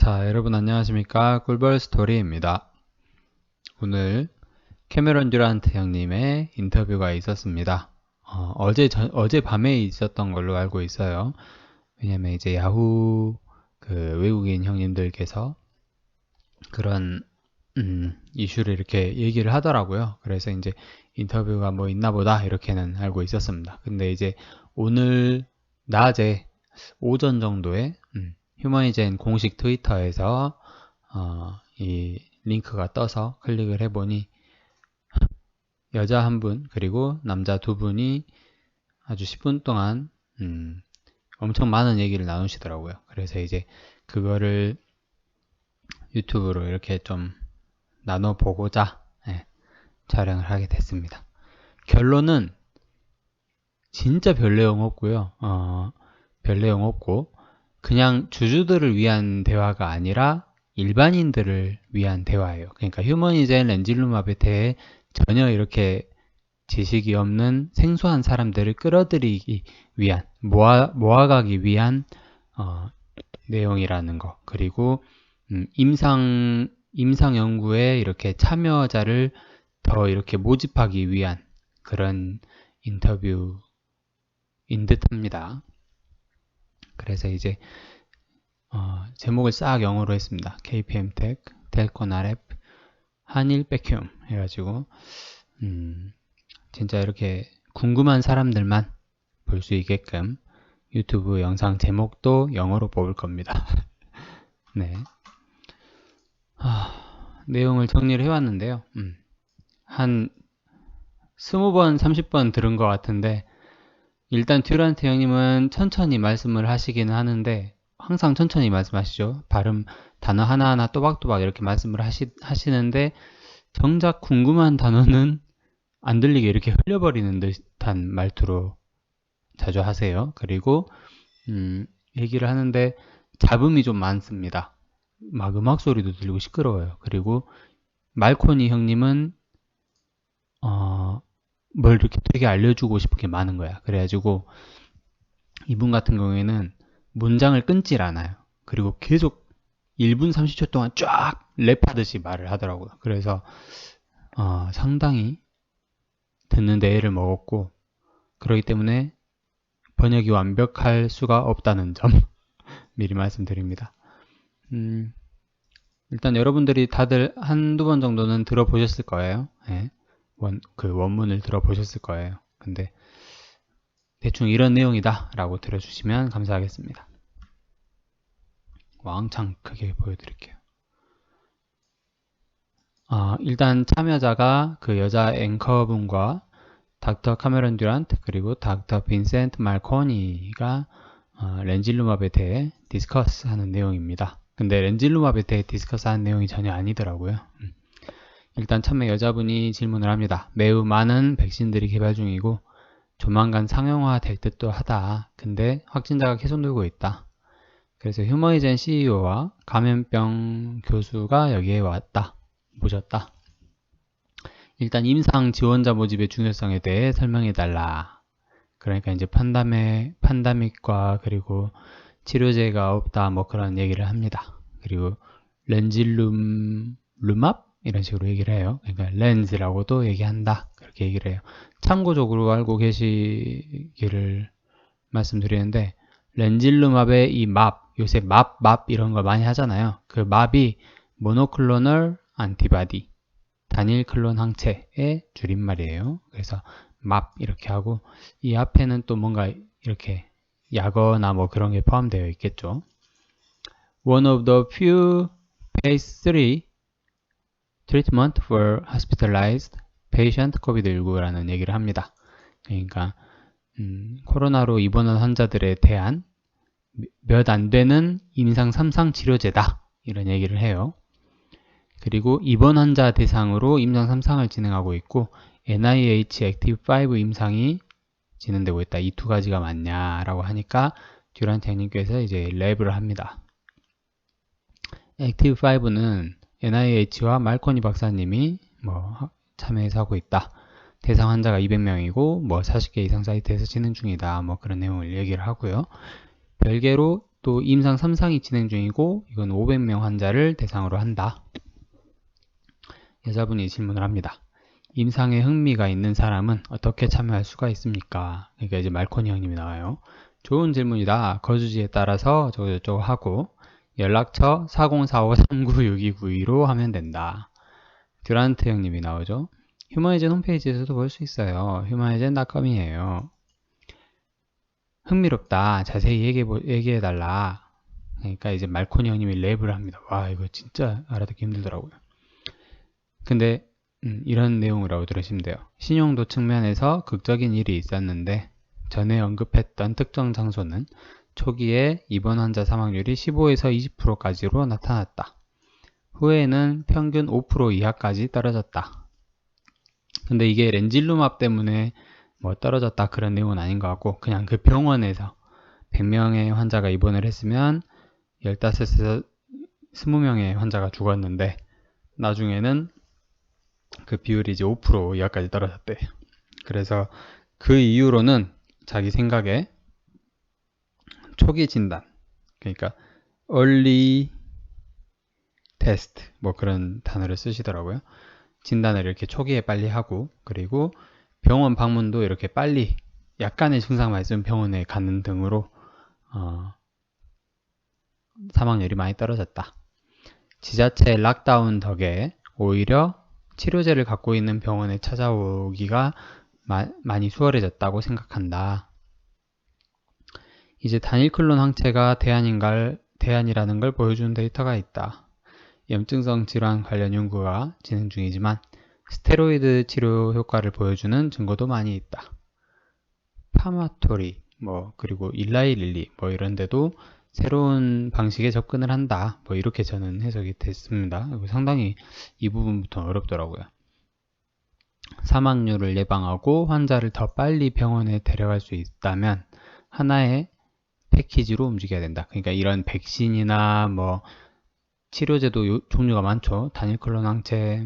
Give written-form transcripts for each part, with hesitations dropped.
자, 여러분 안녕하십니까? 꿀벌 스토리입니다. 오늘 캐메런 듀란트 형님의 인터뷰가 있었습니다. 어제 밤에 있었던 걸로 알고 있어요. 왜냐면 이제 야후 그 외국인 형님들께서 그런 이슈를 이렇게 얘기를 하더라고요. 그래서 이제 인터뷰가 뭐 있나 보다 이렇게는 알고 있었습니다. 근데 이제 오늘 낮에 오전 정도에 휴머니젠 공식 트위터에서 이 링크가 떠서 클릭을 해보니 여자 한 분 그리고 남자 두 분이 아주 10분 동안 엄청 많은 얘기를 나누시더라고요. 그래서 이제 그거를 유튜브로 이렇게 좀 나눠보고자 촬영을 하게 됐습니다. 결론은 진짜 별 내용 없고요. 별 내용 없고 그냥 주주들을 위한 대화가 아니라 일반인들을 위한 대화예요. 그러니까 휴머니젠 렌질루맙에 대해 전혀 이렇게 지식이 없는 생소한 사람들을 끌어들이기 위한 모아가기 위한 내용이라는 거. 그리고 임상 연구에 이렇게 참여자를 더 이렇게 모집하기 위한 그런 인터뷰인 듯합니다. 그래서 이제 제목을 싹 영어로 했습니다. KPM텍, 델콘 RF, 한일 백큐움 해가지고 진짜 이렇게 궁금한 사람들만 볼 수 있게끔 유튜브 영상 제목도 영어로 뽑을 겁니다. 네. 내용을 정리를 해왔는데요. 한 20번, 30번 들은 것 같은데 일단 듀란트 형님은 천천히 말씀을 하시기는 하는데 항상 천천히 말씀하시죠. 발음 단어 하나하나 또박또박 이렇게 말씀을 하시는데 정작 궁금한 단어는 안 들리게 이렇게 흘려버리는 듯한 말투로 자주 하세요. 그리고 얘기를 하는데 잡음이 좀 많습니다. 막 음악 소리도 들리고 시끄러워요. 그리고 말코니 형님은 뭘 이렇게 되게 알려주고 싶은 게 많은 거야. 그래가지고 이분 같은 경우에는 문장을 끊질 않아요. 그리고 계속 1분 30초 동안 쫙 랩하듯이 말을 하더라고요. 그래서 상당히 듣는데 애를 먹었고 그렇기 때문에 번역이 완벽할 수가 없다는 점 미리 말씀드립니다. 일단 여러분들이 다들 한두 번 정도는 들어보셨을 거예요. 네. 그 원문을 들어보셨을 거예요. 근데 대충 이런 내용이다 라고 들어주시면 감사하겠습니다. 왕창 크게 보여드릴게요. 일단 참여자가 그 여자 앵커분과 닥터 카메론 듀란트 그리고 닥터 빈센트 말코니가 렌질루맙에 대해 디스커스 하는 내용입니다. 근데 렌질루맙에 대해 디스커스 하는 내용이 전혀 아니더라고요. 일단 참여 여자분이 질문을 합니다. 매우 많은 백신들이 개발 중이고 조만간 상용화 될 듯도 하다. 근데 확진자가 계속 늘고 있다. 그래서 휴머니젠 CEO와 감염병 교수가 여기에 모셨다. 일단 임상 지원자 모집의 중요성에 대해 설명해달라. 그러니까 이제 판다믹과 그리고 치료제가 없다 뭐 그런 얘기를 합니다. 그리고 렌질루맙 이런 식으로 얘기를 해요. 그러니까 렌즈라고도 얘기한다. 그렇게 얘기를 해요. 참고적으로 알고 계시기를 말씀드리는데 렌질루맙의 이 요새 맙 이런 거 많이 하잖아요. 그 맙이 모노클로널 안티바디 단일 클론 항체의 줄임말이에요. 그래서 맙 이렇게 하고 이 앞에는 또 뭔가 이렇게 약어나 뭐 그런 게 포함되어 있겠죠. One of the few phase 3 treatment for hospitalized patient COVID-19라는 얘기를 합니다. 그러니까 코로나로 입원한 환자들에 대한 몇 안 되는 임상 3상 치료제다 이런 얘기를 해요. 그리고 입원 환자 대상으로 임상 3상을 진행하고 있고 NIH 액티브5 임상이 진행되고 있다. 이 두 가지가 맞냐라고 하니까 듀란트 형님께서 이제 랩을 합니다. 액티브5는 NIH와 말코니 박사님이 뭐 참여해서 하고 있다. 대상 환자가 200명이고 뭐 40개 이상 사이트에서 진행 중이다. 뭐 그런 내용을 얘기를 하고요. 별개로 또 임상 3상이 진행 중이고 이건 500명 환자를 대상으로 한다. 여자분이 질문을 합니다. 임상에 흥미가 있는 사람은 어떻게 참여할 수가 있습니까? 그러니까 이제 말코니 형님이 나와요. 좋은 질문이다. 거주지에 따라서 저거 하고 연락처 4045-396292로 하면 된다. 듀란트 형님이 나오죠. 휴머니즌 홈페이지에서도 볼 수 있어요. humanizen.com이에요. 흥미롭다. 자세히 얘기해달라. 그러니까 이제 말코니 형님이 랩을 합니다. 와, 이거 진짜 알아듣기 힘들더라고요. 근데 이런 내용이라고 들으시면 돼요. 신용도 측면에서 극적인 일이 있었는데 전에 언급했던 특정 장소는 초기에 입원 환자 사망률이 15에서 20%까지로 나타났다. 후에는 평균 5% 이하까지 떨어졌다. 근데 이게 렌질루맙 때문에 뭐 떨어졌다 그런 내용은 아닌 것 같고 그냥 그 병원에서 100명의 환자가 입원을 했으면 15에서 20명의 환자가 죽었는데 나중에는 그 비율이 이제 5% 이하까지 떨어졌대. 그래서 그 이후로는 자기 생각에 초기 진단, 그러니까 early test 뭐 그런 단어를 쓰시더라고요. 진단을 이렇게 초기에 빨리 하고 그리고 병원 방문도 이렇게 빨리 약간의 증상만 있으면 병원에 가는 등으로 사망률이 많이 떨어졌다. 지자체 락다운 덕에 오히려 치료제를 갖고 있는 병원에 찾아오기가 많이 수월해졌다고 생각한다. 이제 단일 클론 항체가 대안이라는 걸 보여주는 데이터가 있다. 염증성 질환 관련 연구가 진행 중이지만 스테로이드 치료 효과를 보여주는 증거도 많이 있다. 파마토리, 그리고 일라이릴리 이런 데도 새로운 방식에 접근을 한다. 이렇게 저는 해석이 됐습니다. 상당히 이 부분부터 어렵더라고요. 사망률을 예방하고 환자를 더 빨리 병원에 데려갈 수 있다면 하나의 패키지로 움직여야 된다. 그러니까 이런 백신이나 치료제도 종류가 많죠. 단일 클론 항체,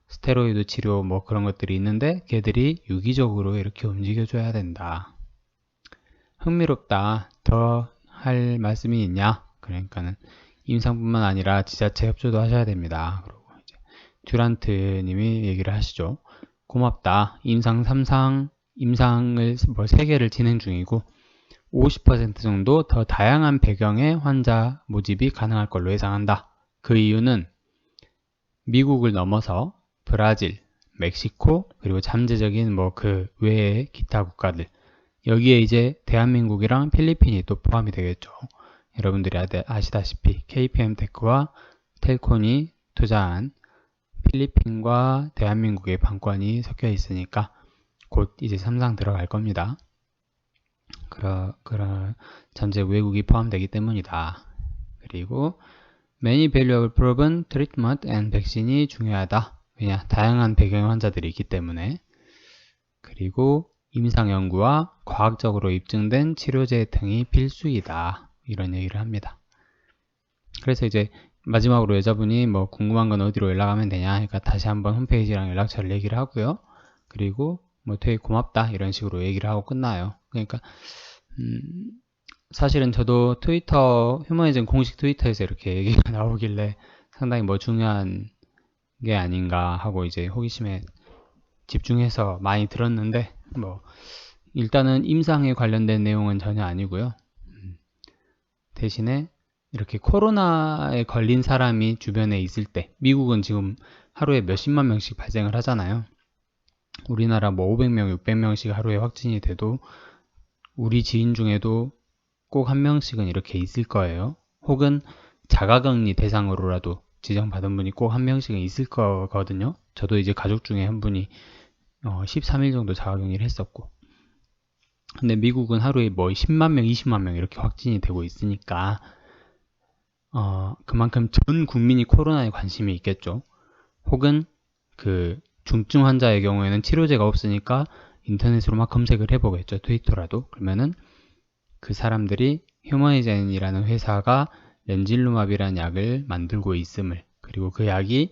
스테로이드 치료 그런 것들이 있는데 걔들이 유기적으로 이렇게 움직여줘야 된다. 흥미롭다. 더 할 말씀이 있냐? 그러니까는 임상뿐만 아니라 지자체 협조도 하셔야 됩니다. 그리고 이제 듀란트 님이 얘기를 하시죠. 고맙다. 임상을 3개를 진행 중이고 50% 정도 더 다양한 배경의 환자 모집이 가능할 걸로 예상한다. 그 이유는 미국을 넘어서 브라질, 멕시코, 그리고 잠재적인 그 외의 기타 국가들 여기에 이제 대한민국이랑 필리핀이 또 포함이 되겠죠. 여러분들이 아시다시피 KPM테크와 텔콘이 투자한 필리핀과 대한민국의 방권이 섞여 있으니까 곧 이제 3상 들어갈 겁니다. 그런 잠재 외국이 포함되기 때문이다. 그리고 Many valuable proven treatment and vaccine이 중요하다. 왜냐? 다양한 배경의 환자들이 있기 때문에. 그리고 임상 연구와 과학적으로 입증된 치료제 등이 필수이다. 이런 얘기를 합니다. 그래서 이제 마지막으로 여자분이 궁금한 건 어디로 연락하면 되냐? 그러니까 다시 한번 홈페이지랑 연락처를 얘기를 하고요. 그리고 되게 고맙다 이런 식으로 얘기를 하고 끝나요. 그러니까 사실은 저도 휴머니즌 공식 트위터에서 이렇게 얘기가 나오길래 상당히 중요한 게 아닌가 하고 이제 호기심에 집중해서 많이 들었는데 일단은 임상에 관련된 내용은 전혀 아니고요. 대신에 이렇게 코로나에 걸린 사람이 주변에 있을 때 미국은 지금 하루에 몇십만 명씩 발생을 하잖아요. 우리나라 500명, 600명씩 하루에 확진이 돼도 우리 지인 중에도 꼭 한 명씩은 이렇게 있을 거예요. 혹은 자가격리 대상으로라도 지정받은 분이 꼭 한 명씩은 있을 거거든요. 저도 이제 가족 중에 한 분이 13일 정도 자가격리를 했었고 근데 미국은 하루에 10만 명, 20만 명 이렇게 확진이 되고 있으니까 그만큼 전 국민이 코로나에 관심이 있겠죠. 혹은 그 중증 환자의 경우에는 치료제가 없으니까 인터넷으로 막 검색을 해보겠죠. 트위터라도. 그러면은 그 사람들이 휴머니젠이라는 회사가 렌질루맙이라는 약을 만들고 있음을, 그리고 그 약이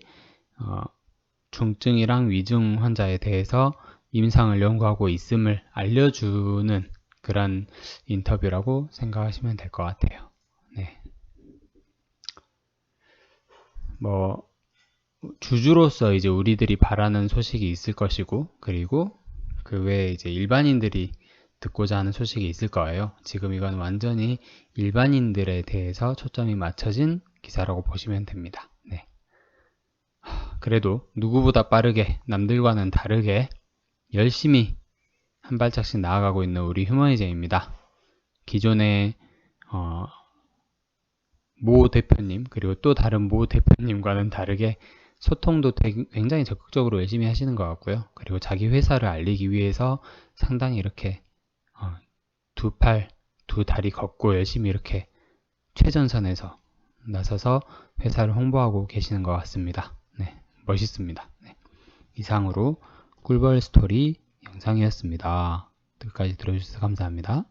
중증이랑 위중 환자에 대해서 임상을 연구하고 있음을 알려주는 그런 인터뷰라고 생각하시면 될 것 같아요. 네. 뭐 주주로서 이제 우리들이 바라는 소식이 있을 것이고, 그리고 그 외에 이제 일반인들이 듣고자 하는 소식이 있을 거예요. 지금 이건 완전히 일반인들에 대해서 초점이 맞춰진 기사라고 보시면 됩니다. 네. 그래도 누구보다 빠르게 남들과는 다르게 열심히 한 발짝씩 나아가고 있는 우리 휴머니즘입니다. 기존의 모 대표님 그리고 또 다른 모 대표님과는 다르게 소통도 굉장히 적극적으로 열심히 하시는 것 같고요. 그리고 자기 회사를 알리기 위해서 상당히 이렇게 두 팔, 두 다리 걷고 열심히 이렇게 최전선에서 나서서 회사를 홍보하고 계시는 것 같습니다. 네, 멋있습니다. 네. 이상으로 꿀벌 스토리 영상이었습니다. 끝까지 들어주셔서 감사합니다.